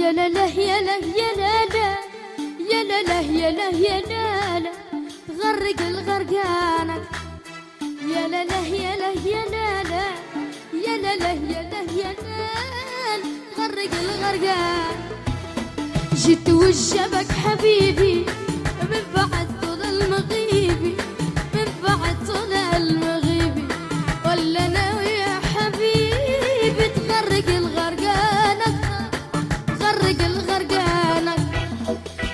يا لا لا يا لا يا لا لا يا لا لا يا لا يا لا لا تغرق الغرقانك يا لا لا يا لا يا لا لا يا لا لا يا لا يا لا تغرق الغرقان. جيت وجبك حبيبي من بعد طول المغيبي، من بعد طول المغيبي، ولا انا ويا حبيبي تغرق الغرقانك، تغرق الغرقانك.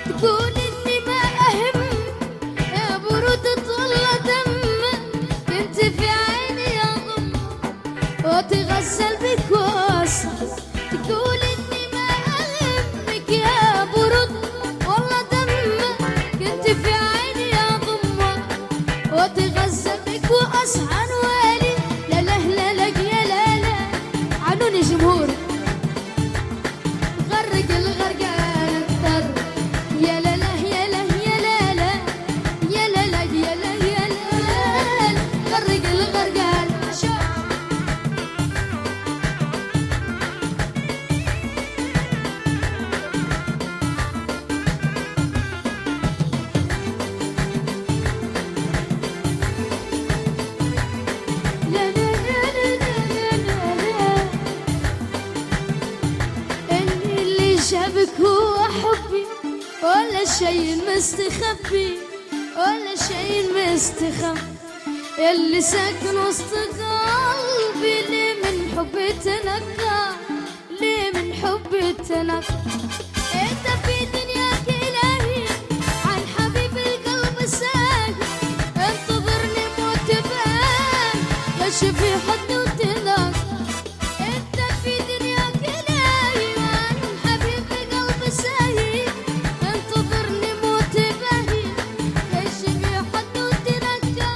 تقول اني ما اهم يا برود طول دمك، كنت في عيني يا ضم وتغسل بكوسه. تقول اني ما اهمك يا برود والله دمك، كنت في عيني يا ضم وتغسل بك واصحى ويلي. لا لا لا لا يا لا لا عنوني جمهور غرق الغرقان اكثر. يا لا لا يا لا يا لا لا يا لا لا يا لا يا لا غرق الغرقان. لا لا لا لا لا لا اللي جابك هو حبي ولا شيء مستخبي، ولا شيء مستخبي. اللي ساكن وسط قلبي ليه من حبي تنقى، ليه من حبي تنقى. انت في دنياك الهي عن حبيب القلب ساهي، انتظرني موت بان مش في حد وتلاقى. انت في دنياك الهي عن حبيب القلب ساهي، انتظرني موت باهي مش في حد وتلاقى.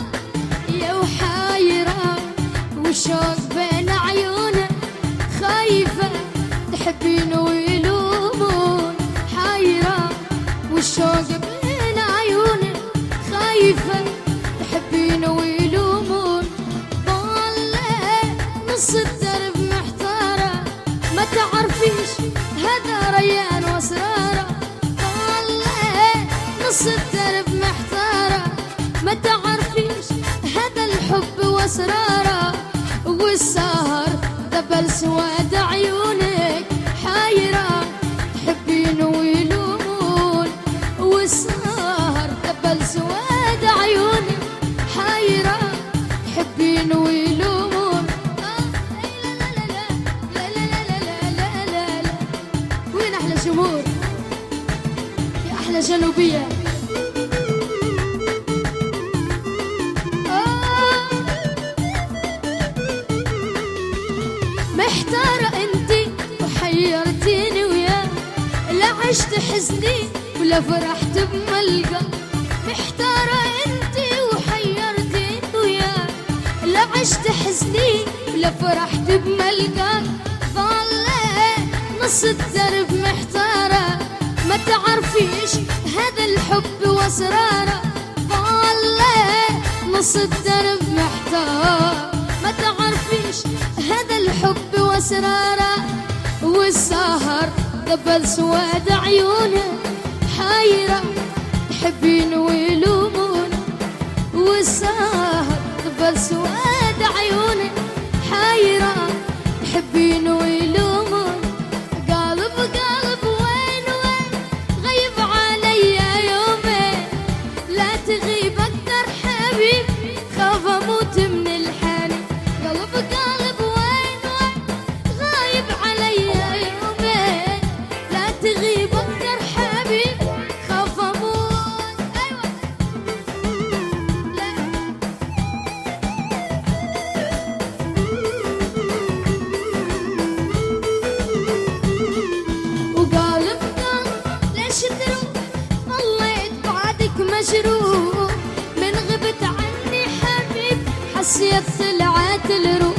يا وحايرة وشوق بين عيونك، خايفة تحبين ويلومون. حايرة والشوق بين عيونك، خايفة تحبين ويلومون. ضالة نص الدرب محتارة ما تعرفيش هذا ريان واسرارة. ضالة نص الدرب محتارة ما تعرفيش هذا الحب واسراره. والسهر دبل سواد عيونك، حايرة تحبين ويلومون. والسهر دبل سواد عيونك، حايرة تحبين ويلومون. لا لا لا لا لا لا لا لا لا لا. وين احلى جمهور يا احلى جنوبية؟ محتارة انتي وحيرتيني وياك، لا عشت حزني ولا فرحت بملقى. محتارة انتي وحيرتيني وياك، لا عشت حزني ولا فرحت بملقى. ضالة نص الدرب محتارة ما تعرفيش هذا الحب واسراره. ضالة نص الدرب محتار ما تعرفيش هذا الحب واسراره. والسهر دبل سواد عيونك، حايرة تحبين ويلومون. والسهر دبل سواد عيونك، حايرة تحبين ويلومون. قلب قلب وين وين غيب عليا يومين، لا تغيب اكثر حبيبي خاف اموت من الحنين. قلب قلب وين وين غايب عليا يومين، لا تغيب اكثر حبيبي خاف اموت. ايوه لا وقالب قلب ليش تروح، ضليت بعدك مجروح. من غبت عني حبيب حسيت طلعت الروح.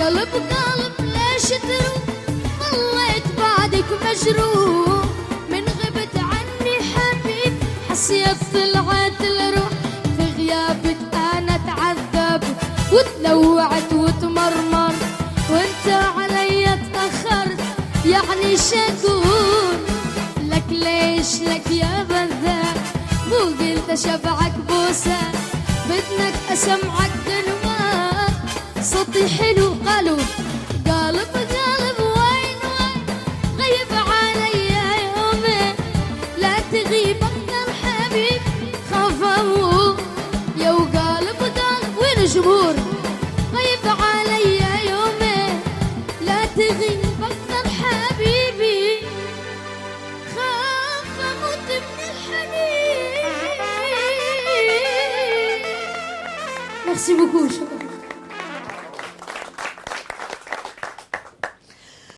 قلب قلب ليش تروح، ضليت بعدك مجروح. من غبت عني حبيب حسيت طلعت الروح. في غيابك انا تعذبت وتلوعت وتمرمر، وانت علي تأخرت يعني شكور. لك يا بذاك، مو قلت اشبعك بوسه، بدنك اسمعك دنوار، صوتي حلو قالوا قالب قالب وين وين، غيب علي يومين لا تغيب اكثر حبيب، خاف اموت يا وقالب قالب. وين الجمهور؟ غيب علي يومين لا تغيب اكثر حبيبي، خاف اموت من الحنين. ميرسي بوكو.